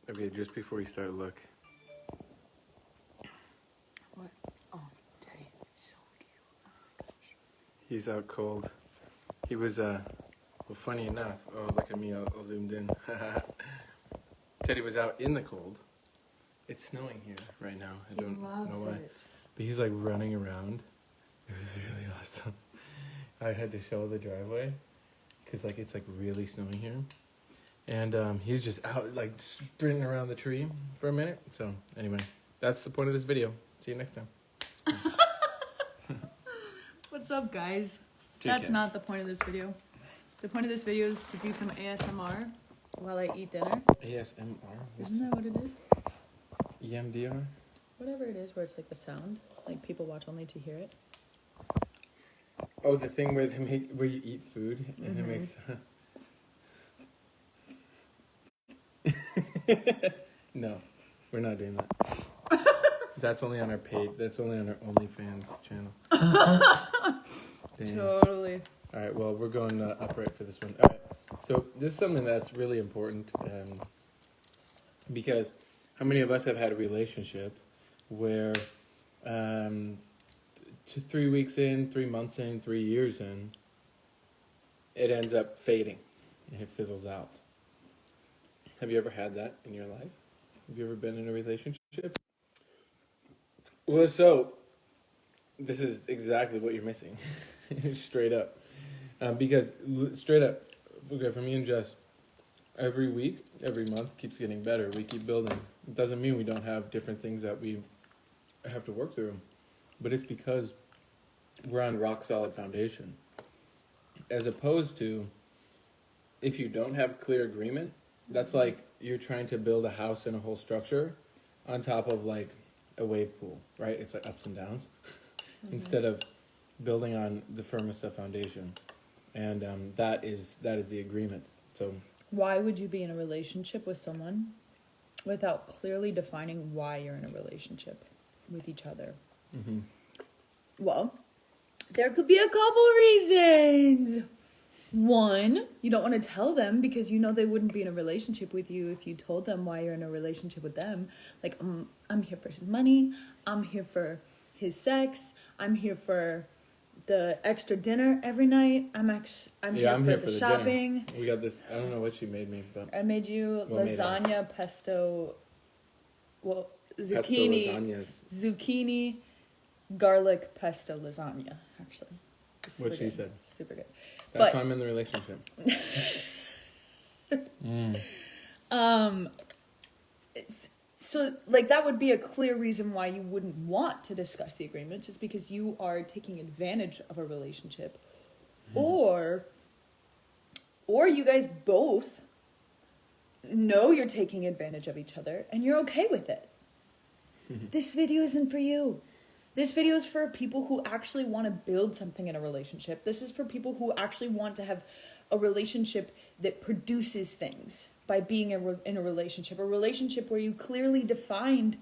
Okay, just before we start, look. What? Oh, Teddy, so cute. Oh my gosh. He's out cold. He was, well, funny enough. Oh, look at me, I'll zoomed in. Teddy was out in the cold. It's snowing here right now. I don't know why. But he's like running around. It was really awesome. I had to show the driveway because like it's like really snowing here. And he's just out like sprinting around the tree for a minute. So anyway, that's the point of this video. See you next time. What's up, guys? JK. That's not the point of this video. The point of this video is to do some ASMR while I eat dinner. ASMR? Isn't that what it is? EMDR? Whatever it is, where it's like the sound. Like people watch only to hear it. Oh, the thing where where you eat food and it makes. No, we're not doing that. That's only on our paid. That's only on our OnlyFans channel. Damn. Totally. All right. Well, we're going upright for this one. All right. So this is something that's really important, because how many of us have had a relationship where, 3 weeks in, 3 months in, 3 years in, it ends up fading and it fizzles out. Have you ever had that in your life? Have you ever been in a relationship? Well, so this is exactly what you're missing, straight up. Because straight up, okay, for me and Jess, every week, every month keeps getting better. We keep building. It doesn't mean we don't have different things that we have to work through, but it's because we're on rock solid foundation. As opposed to, if you don't have clear agreement, that's like you're trying to build a house and a whole structure on top of like a wave pool, right? It's like ups and downs instead of building on the firmest of foundation. And that is the agreement. So Why would you be in a relationship with someone without clearly defining why you're in a relationship with each other? mm-hmm. Well, there could be a couple reasons. One, you don't want to tell them because you know they wouldn't be in a relationship with you if you told them why you're in a relationship with them. Like, I'm here for his money. I'm here for his sex. I'm here for the extra dinner every night. I'm here for the shopping. Dinner. We got this. I don't know what she made me, but I made you lasagna, pesto, zucchini, garlic pesto lasagna, actually. What she said. Super good. That's why I'm in the relationship. So, like, that would be a clear reason why you wouldn't want to discuss the agreement, just because you are taking advantage of a relationship. Or you guys both know you're taking advantage of each other and you're okay with it. This video isn't for you. This video is for people who actually want to build something in a relationship. This is for people who actually want to have a relationship that produces things by being in a relationship where you clearly defined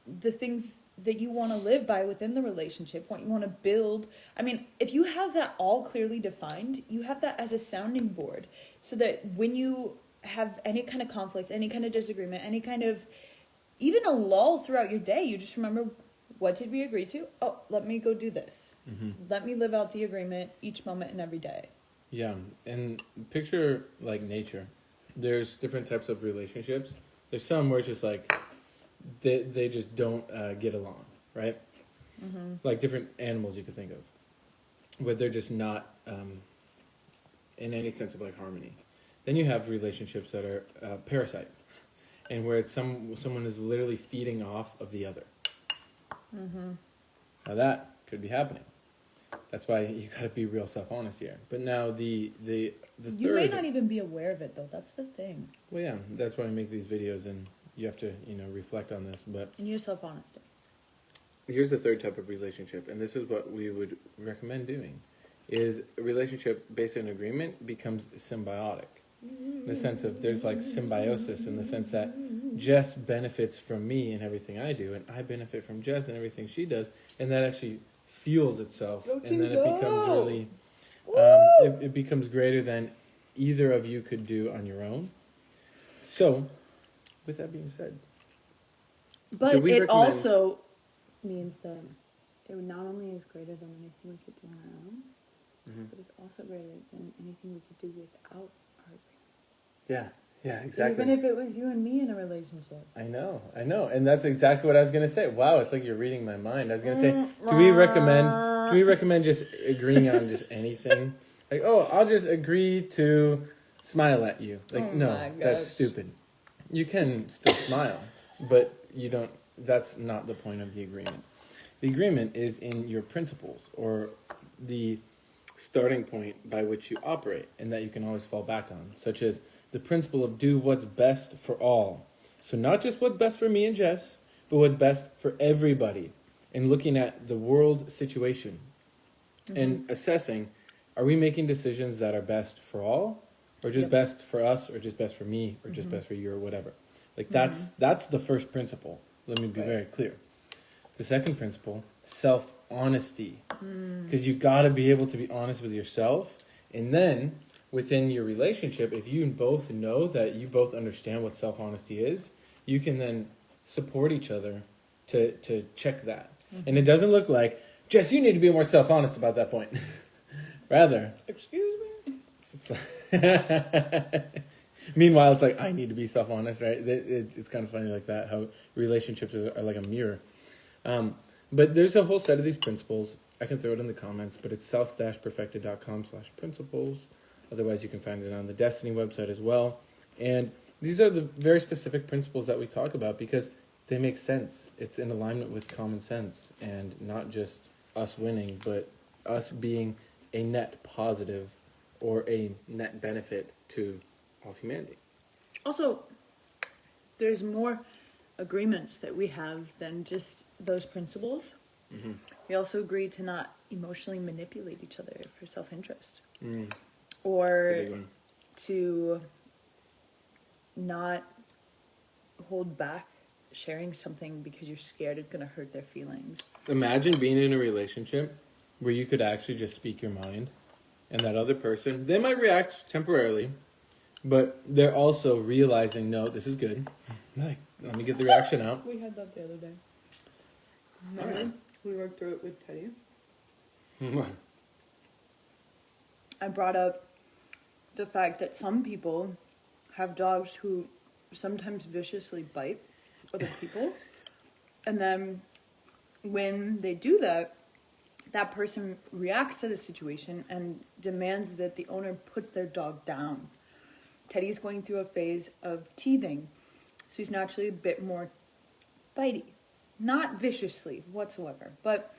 the things that you want to live by within the relationship, what you want to build. I mean, if you have that all clearly defined, you have that as a sounding board so that when you have any kind of conflict, any kind of disagreement, any kind of, even a lull throughout your day, you just remember, what did we agree to? Oh, let me go do this. Let me live out the agreement each moment and every day. Yeah, and picture like nature. There's different types of relationships. There's some where it's just like they just don't get along, right? Like different animals you could think of, where they're just not in any sense of like harmony. Then you have relationships that are parasite, and where it's someone is literally feeding off of the other. Now that could be happening. That's why you gotta be real self-honest here. But now the You third, may not even be aware of it, though. That's the thing. Well, yeah, that's why I make these videos, and you have to reflect on this. But And you're self-honest. here's the third type of relationship, and this is what we would recommend doing: is a relationship based on agreement becomes symbiotic. In the sense of there's like symbiosis in the sense that Jess benefits from me and everything I do, and I benefit from Jess and everything she does, and that actually fuels itself, and then it becomes really, it becomes greater than either of you could do on your own. So with that being said, But Do we it recommend- also Means that it not only is greater than anything we could do on our own, Mhm. but it's also greater than anything we could do without our yeah, exactly. Even if it was you and me in a relationship. I know, and that's exactly what I was gonna say. Wow, it's like you're reading my mind. I was gonna say, do we recommend just agreeing on just anything? Like, oh, I'll just agree to smile at you. Like, Oh no, my that's gosh. stupid. You can still smile, but you don't. That's not the point of the agreement. The agreement is in your principles or the starting point by which you operate, and that you can always fall back on, such as the principle of do what's best for all. So not just what's best for me and Jess, but what's best for everybody. And looking at the world situation and assessing, are we making decisions that are best for all, or just Yep. best for us, or just best for me, or just Mhm. best for you, or whatever. Like that's the first principle. Let me be Right. very clear. The second principle, self-honesty. Mm. Because you got to be able to be honest with yourself. And then within your relationship, if you both know that you both understand what self-honesty is, you can then support each other to check that. And it doesn't look like, Jess, you need to be more self-honest about that point. Rather, Excuse me? it's like meanwhile, it's like, I need to be self-honest, right? It's kind of funny like that, how relationships are like a mirror. But there's a whole set of these principles. I can throw it in the comments, but it's self-perfected.com/principles. Otherwise, you can find it on the Destiny website as well. And these are the very specific principles that we talk about because they make sense. It's in alignment with common sense and not just us winning, but us being a net positive or a net benefit to all of humanity. Also, there's more agreements that we have than just those principles. Mm-hmm. We also agree to not emotionally manipulate each other for self-interest, That's a or big one. to not hold back sharing something because you're scared it's going to hurt their feelings. Imagine being in a relationship where you could actually just speak your mind, and that other person, they might react temporarily, but they're also realizing, no, this is good. Like, let me get the reaction out. We had that the other day. Alright. We worked through it with Teddy. What? I brought up the fact that some people have dogs who sometimes viciously bite other people. And then when they do that, that person reacts to the situation and demands that the owner puts their dog down. Teddy's going through a phase of teething, so he's naturally a bit more bitey. Not viciously whatsoever, but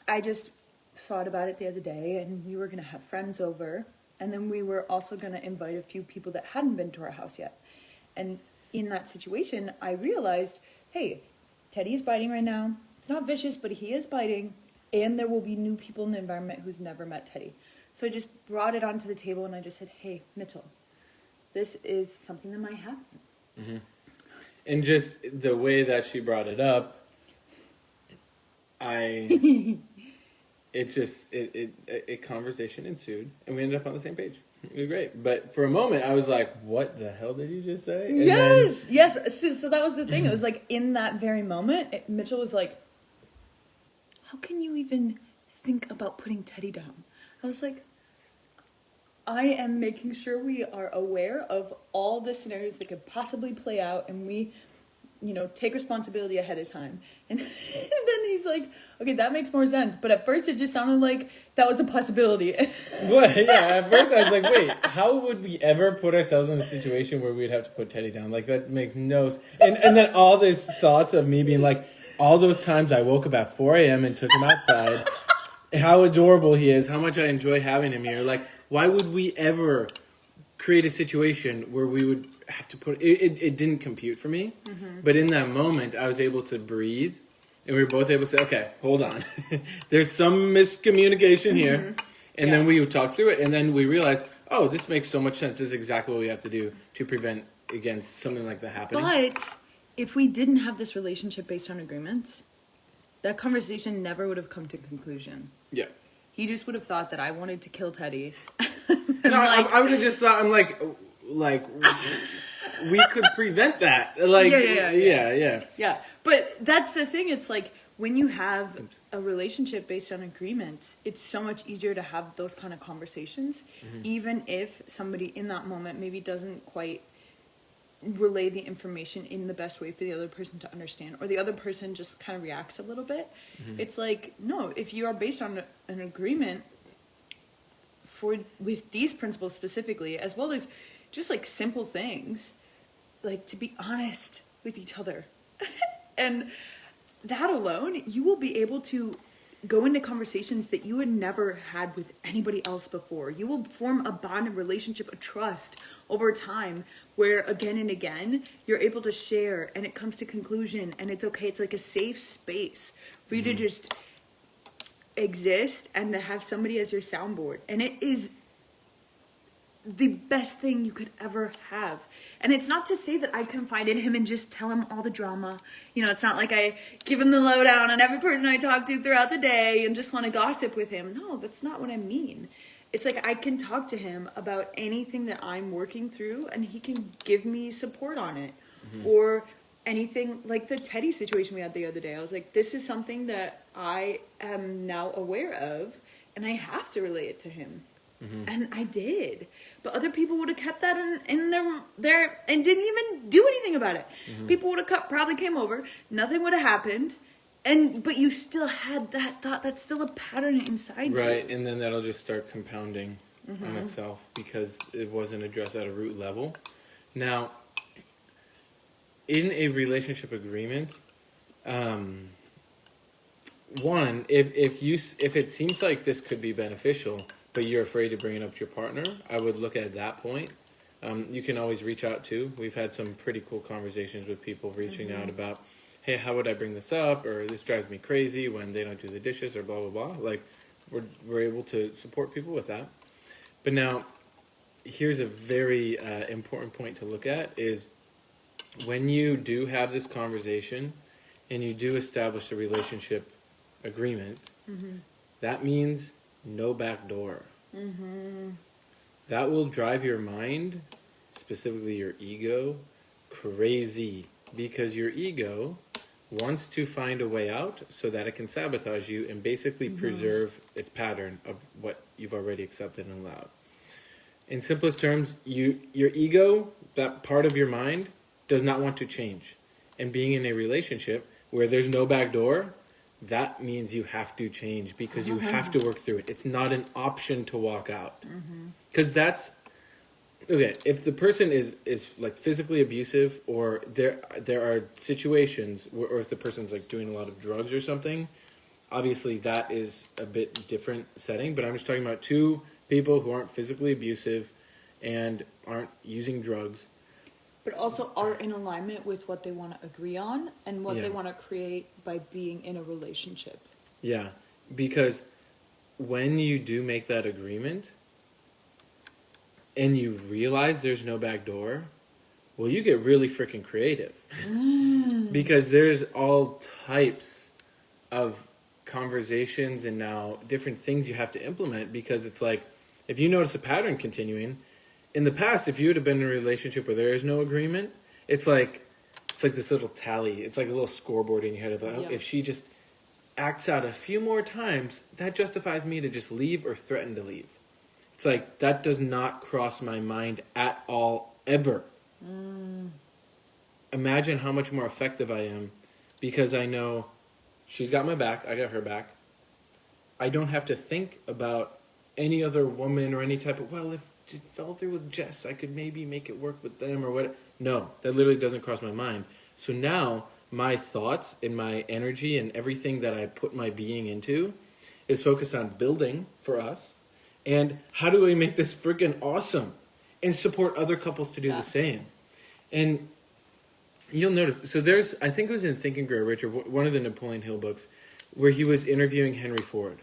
I just thought about it the other day, and we were going to have friends over, and then we were also going to invite a few people that hadn't been to our house yet. And in that situation, I realized, hey, Teddy's biting right now. It's not vicious, but he is biting, and there will be new people in the environment who's never met Teddy. So I just brought it onto the table, and I just said, hey, Mitchell, this is something that might happen. Mm-hmm. And just the way that she brought it up, it conversation ensued, and we ended up on the same page. It was great. But for a moment, I was like, what the hell did you just say? And Yes. So that was the thing. It was like in that very moment, Mitchell was like, how can you even think about putting Teddy down? I was like, I am making sure we are aware of all the scenarios that could possibly play out, and we, take responsibility ahead of time. And then he's like, okay, that makes more sense. But at first it just sounded like that was a possibility. What? Yeah, at first I was like, wait, how would we ever put ourselves in a situation where we'd have to put Teddy down? Like, that makes no sense. And then all these thoughts of me being like, all those times I woke up at 4 a.m. and took him outside, how adorable he is, how much I enjoy having him here. Like, why would we ever create a situation where we would have to put... It didn't compute for me. Mm-hmm. But in that moment, I was able to breathe. And we were both able to say, okay, hold on. There's some miscommunication here. Mm-hmm. And then we would talk through it. And then we realized, oh, this makes so much sense. This is exactly what we have to do to prevent against something like that happening. But if we didn't have this relationship based on agreements, that conversation never would have come to conclusion. Yeah. He just would have thought that I wanted to kill Teddy. No, I would have just thought, I'm like, we could prevent that. Like, yeah. Yeah, but that's the thing. It's like when you have a relationship based on agreements, it's so much easier to have those kind of conversations, even if somebody in that moment maybe doesn't quite relay the information in the best way for the other person to understand, or the other person just kind of reacts a little bit. It's like, no, if you are based on an agreement with these principles specifically, as well as just like simple things, like to be honest with each other. And that alone, you will be able to go into conversations that you had never had with anybody else before. You will form a bond, a relationship, a trust over time where again and again, you're able to share and it comes to conclusion and it's okay. It's like a safe space for you to just exist and to have somebody as your soundboard. And it is the best thing you could ever have. And it's not to say that I confide in him and just tell him all the drama. You know, it's not like I give him the lowdown on every person I talk to throughout the day and just want to gossip with him. No, that's not what I mean. It's like I can talk to him about anything that I'm working through and he can give me support on it. Or anything like the Teddy situation we had the other day. I was like, this is something that I am now aware of and I have to relay it to him. And I did. But other people would have kept that in their and didn't even do anything about it. People would have probably came over, nothing would have happened, but you still had that thought. That's still a pattern inside you. Right, and then that'll just start compounding on itself because it wasn't addressed at a root level. Now, in a relationship agreement, one, if it seems like this could be beneficial, but you're afraid to bring it up to your partner, I would look at that point. You can always reach out too. We've had some pretty cool conversations with people reaching out about, hey, how would I bring this up? Or this drives me crazy when they don't do the dishes or blah, blah, blah. Like, we're able to support people with that. But now, here's a very important point to look at is when you do have this conversation and you do establish a relationship agreement, that means no back door. That will drive your mind, specifically your ego, crazy because your ego wants to find a way out so that it can sabotage you and basically preserve its pattern of what you've already accepted and allowed. In simplest terms, your ego, that part of your mind, does not want to change. And being in a relationship where there's no back door, that means you have to change because you have to work through it. It's not an option to walk out. Because that's, okay, if the person is like physically abusive or there are situations where, or if the person's like doing a lot of drugs or something, obviously that is a bit different setting. But I'm just talking about two people who aren't physically abusive and aren't using drugs. But also are in alignment with what they want to agree on and what they want to create by being in a relationship. Yeah, because when you do make that agreement and you realize there's no back door, well, you get really freaking creative. Because there's all types of conversations and now different things you have to implement because it's like, if you notice a pattern continuing, in the past, if you would have been in a relationship where there is no agreement, it's like this little tally. It's like a little scoreboard in your head of like, if she just acts out a few more times, that justifies me to just leave or threaten to leave. It's like, that does not cross my mind at all, ever. Imagine how much more effective I am because I know she's got my back, I got her back. I don't have to think about any other woman or any type of, well, if it fell through with Jess, I could maybe make it work with them or what. No, that literally doesn't cross my mind. So now my thoughts and my energy and everything that I put my being into is focused on building for us. And how do we make this freaking awesome and support other couples to do the same? And you'll notice, so there's, I think it was in Think and Grow Rich or one of the Napoleon Hill books where he was interviewing Henry Ford,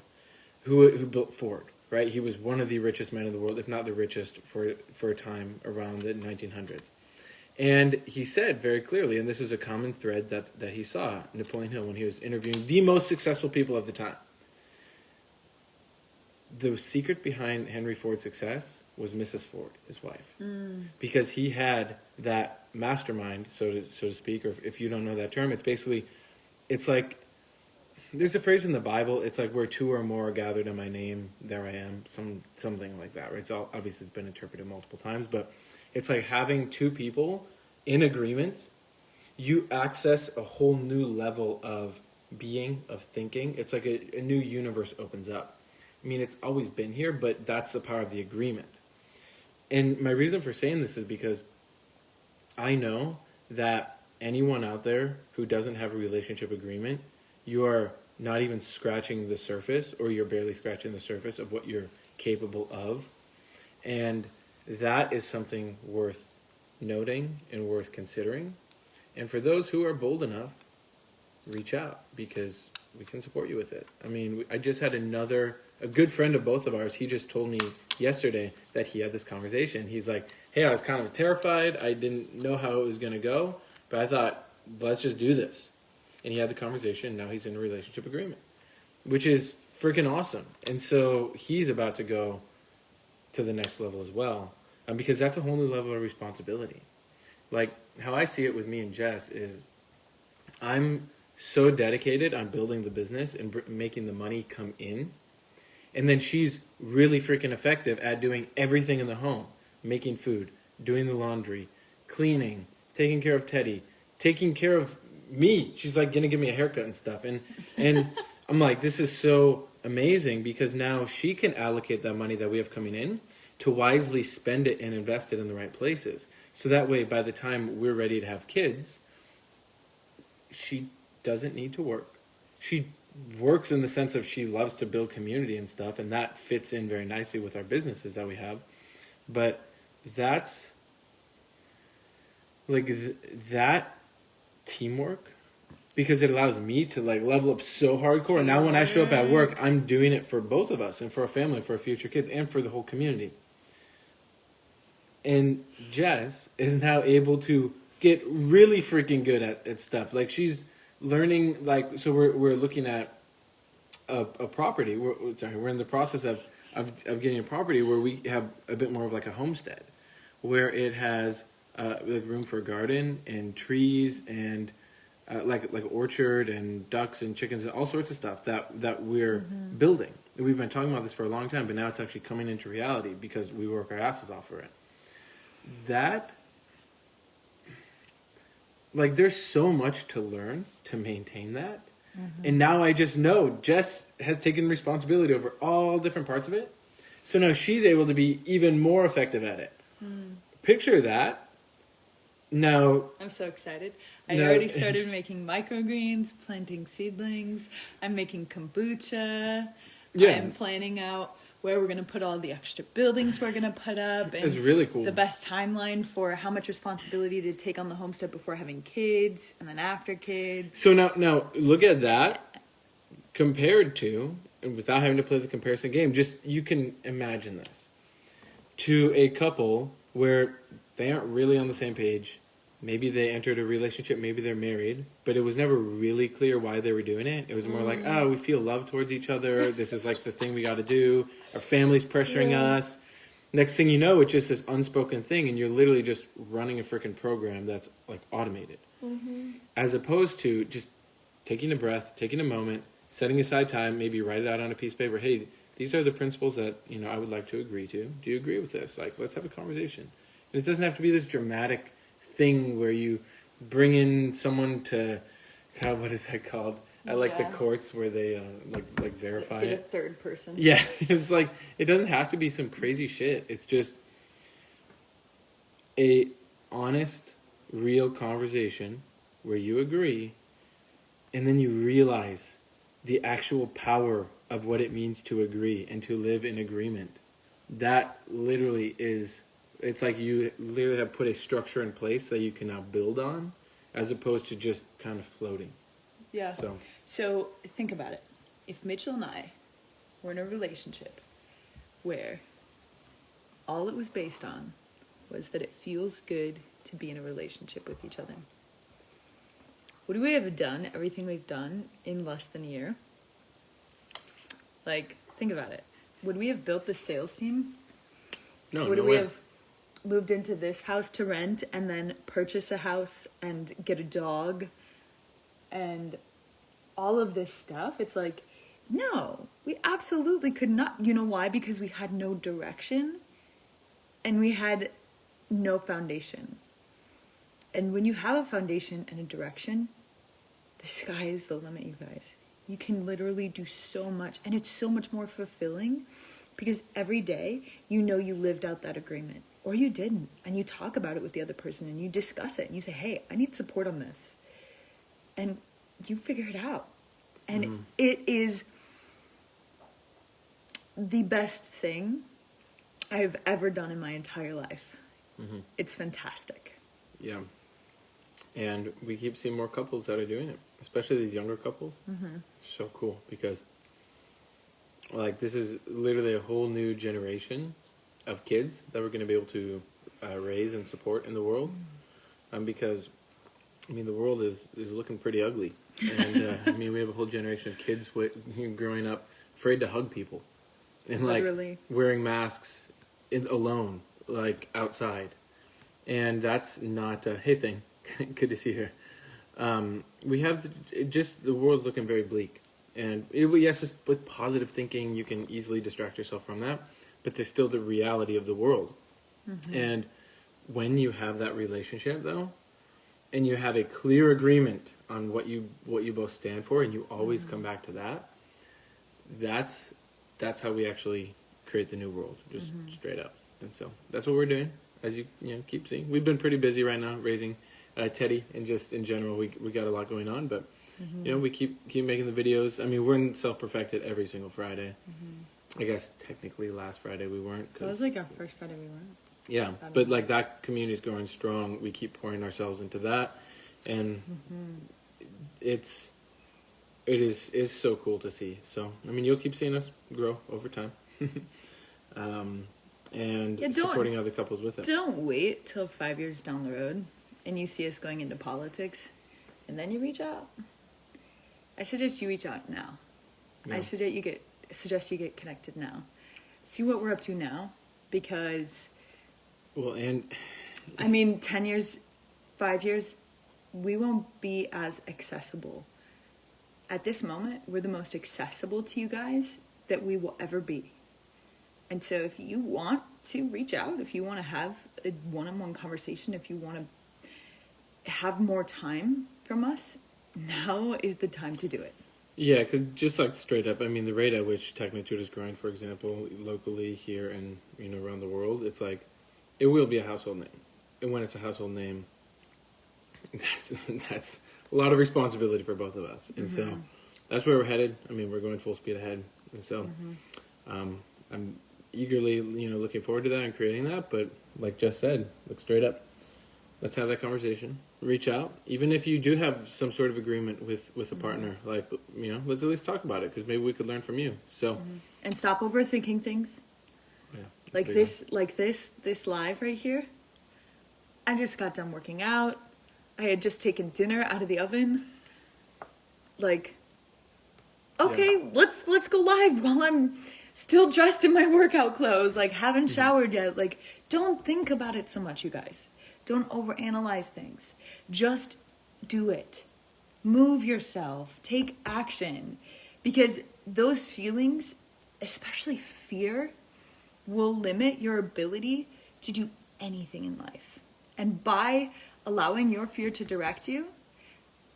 who built Ford. Right, he was one of the richest men in the world, if not the richest, for a time around the 1900s. And he said very clearly, and this is a common thread that he saw, Napoleon Hill, when he was interviewing the most successful people of the time. The secret behind Henry Ford's success was Mrs. Ford, his wife. Because he had that mastermind, so to speak, or if you don't know that term, it's like, there's a phrase in the Bible. It's like where two or more are gathered in my name, there I am. Something like that, right? So obviously it's been interpreted multiple times, but it's like having two people in agreement. You access a whole new level of being, of thinking. It's like a new universe opens up. I mean, it's always been here, but that's the power of the agreement. And my reason for saying this is because I know that anyone out there who doesn't have a relationship agreement, you are not even scratching the surface, or you're barely scratching the surface of what you're capable of. And that is something worth noting and worth considering. And for those who are bold enough, reach out, because we can support you with it. I mean, I just had a good friend of both of ours, he just told me yesterday that he had this conversation. He's like, hey, I was kind of terrified. I didn't know how it was going to go, but I thought, let's just do this. And he had the conversation. Now he's in a relationship agreement, which is freaking awesome. And so he's about to go to the next level as well, because that's a whole new level of responsibility. Like, how I see it with me and Jess is, I'm so dedicated on building the business and making the money come in. And then she's really freaking effective at doing everything in the home, making food, doing the laundry, cleaning, taking care of Teddy, taking care of me. She's like going to give me a haircut and stuff. And I'm like, this is so amazing, because now she can allocate that money that we have coming in to wisely spend it and invest it in the right places. So that way, by the time we're ready to have kids, she doesn't need to work. She works in the sense of she loves to build community and stuff, and that fits in very nicely with our businesses that we have. But that's like that teamwork, because it allows me to like level up so hardcore. And now when I show up at work, I'm doing it for both of us and for our family, for our future kids, and for the whole community. And Jess is now able to get really freaking good at stuff. Like, she's learning, like, so we're looking at a property. We're in the process of getting a property where we have a bit more of like a homestead, where it has like room for a garden and trees and like orchard and ducks and chickens and all sorts of stuff that we're building. We've been talking about this for a long time, but now it's actually coming into reality because we work our asses off for it. That, like, there's so much to learn to maintain that. And now I just know Jess has taken responsibility over all different parts of it. So now she's able to be even more effective at it. Picture that. Now, I'm so excited. I already started making microgreens, planting seedlings. I'm making kombucha. Yeah. I'm planning out where we're going to put all the extra buildings we're going to put up. And it's really cool. the best timeline for how much responsibility to take on the homestead before having kids and then after kids. So now look at that compared to, and without having to play the comparison game, just you can imagine this, to a couple where they aren't really on the same page. Maybe they entered a relationship, maybe they're married, but it was never really clear why they were doing it. It was more like, oh, we feel love towards each other. This is like the thing we got to do. Our family's pressuring us. Next thing you know, it's just this unspoken thing, and you're literally just running a freaking program that's like automated. As opposed to just taking a breath, taking a moment, setting aside time, maybe write it out on a piece of paper. Hey, these are the principles that, I would like to agree to. Do you agree with this? Like, let's have a conversation. And it doesn't have to be this dramatic thing where you bring in someone to, God, what is that called? I like the courts where they like verify Get a it. third person. Yeah, it's like, it doesn't have to be some crazy shit. It's just a honest, real conversation where you agree, and then you realize the actual power of what it means to agree and to live in agreement. That literally is, it's like you literally have put a structure in place that you can now build on, as opposed to just kind of floating. Yeah. So think about it. If Mitchell and I were in a relationship where all it was based on was that it feels good to be in a relationship with each other, would we have done everything we've done in less than a year? Like, think about it. Would we have built the sales team? no, Would no we way. have moved into this house to rent and then purchase a house and get a dog and all of this stuff, it's like, no, we absolutely could not. You know why? Because we had no direction and we had no foundation. And when you have a foundation and a direction, the sky is the limit, you guys. You can literally do so much, and it's so much more fulfilling because every day you know you lived out that agreement or you didn't, and you talk about it with the other person and you discuss it and you say, hey, I need support on this, and you figure it out. And it is the best thing I've ever done in my entire life. It's fantastic. Yeah. And we keep seeing more couples that are doing it, especially these younger couples. So cool because, like, this is literally a whole new generation of kids that we're going to be able to raise and support in the world. Because, I mean, the world is looking pretty ugly. And, I mean, we have a whole generation of kids growing up afraid to hug people. And, like, Literally. wearing masks alone, like, outside. And that's not a hey thing. Good to see her. We have the world's looking very bleak, and yes, with positive thinking, you can easily distract yourself from that. But there's still the reality of the world, and when you have that relationship, though, and you have a clear agreement on what you both stand for, and you always come back to that. That's how we actually create the new world, just straight up. And so that's what we're doing. As you keep seeing, we've been pretty busy right now raising Teddy, and just in general, we got a lot going on. But we keep making the videos. I mean, we're in Self-Perfected every single Friday. I guess technically last Friday we weren't. That was like our first Friday we weren't. Yeah, but like that community is growing strong. We keep pouring ourselves into that, and it is so cool to see. So I mean, you'll keep seeing us grow over time. And supporting other couples with it. Don't wait till 5 years down the road and you see us going into politics and then you reach out. I suggest you reach out now. Yeah. I suggest you get connected now. See what we're up to now, because well, and I mean 10 years, 5 years, we won't be as accessible. At this moment, we're the most accessible to you guys that we will ever be. And so if you want to reach out, if you want to have a one-on-one conversation, if you want to have more time from us, now is the time to do it. yeah, because just like straight up, I mean, the rate at which Technitude is growing, for example, locally here and around the world, it's like it will be a household name, and when it's a household name, that's a lot of responsibility for both of us, and so that's where we're headed. I mean, we're going full speed ahead, and so I'm eagerly, looking forward to that and creating that. But like Jess said, look straight up. Let's have that conversation. Reach out, even if you do have some sort of agreement with a partner. Like, let's at least talk about it, because maybe we could learn from you. So, and stop overthinking things. Yeah, Like this live right here. I just got done working out. I had just taken dinner out of the oven. Like, okay, let's go live while I'm still dressed in my workout clothes, like haven't showered yet. Like, don't think about it so much, you guys. Don't overanalyze things. Just do it. Move yourself. Take action. Because those feelings, especially fear, will limit your ability to do anything in life. And by allowing your fear to direct you,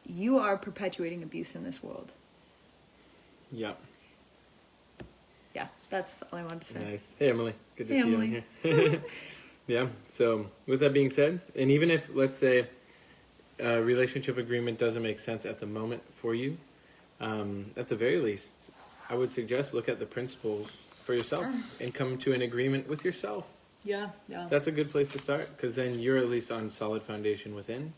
you are perpetuating abuse in this world. yeah. Yeah, that's all I wanted to say. Nice. Hey, Emily. Good to Hey, see Emily. you on here. Yeah. So with that being said, and even if, let's say, a relationship agreement doesn't make sense at the moment for you, at the very least, I would suggest look at the principles for yourself and come to an agreement with yourself. Yeah. That's a good place to start, because then you're at least on solid foundation within,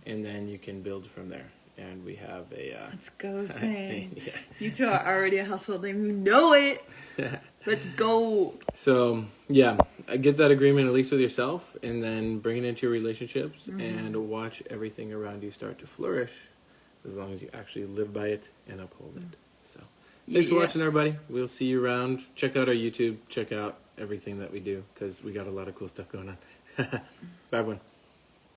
and then you can build from there. And we have a Let's go, thing. yeah. You two are already a household name. You know it. Let's go. So yeah, get that agreement at least with yourself, and then bring it into your relationships, and watch everything around you start to flourish, as long as you actually live by it and uphold it. So thanks for watching, everybody. We'll see you around. Check out our YouTube. Check out everything that we do, because we got a lot of cool stuff going on. Bad one.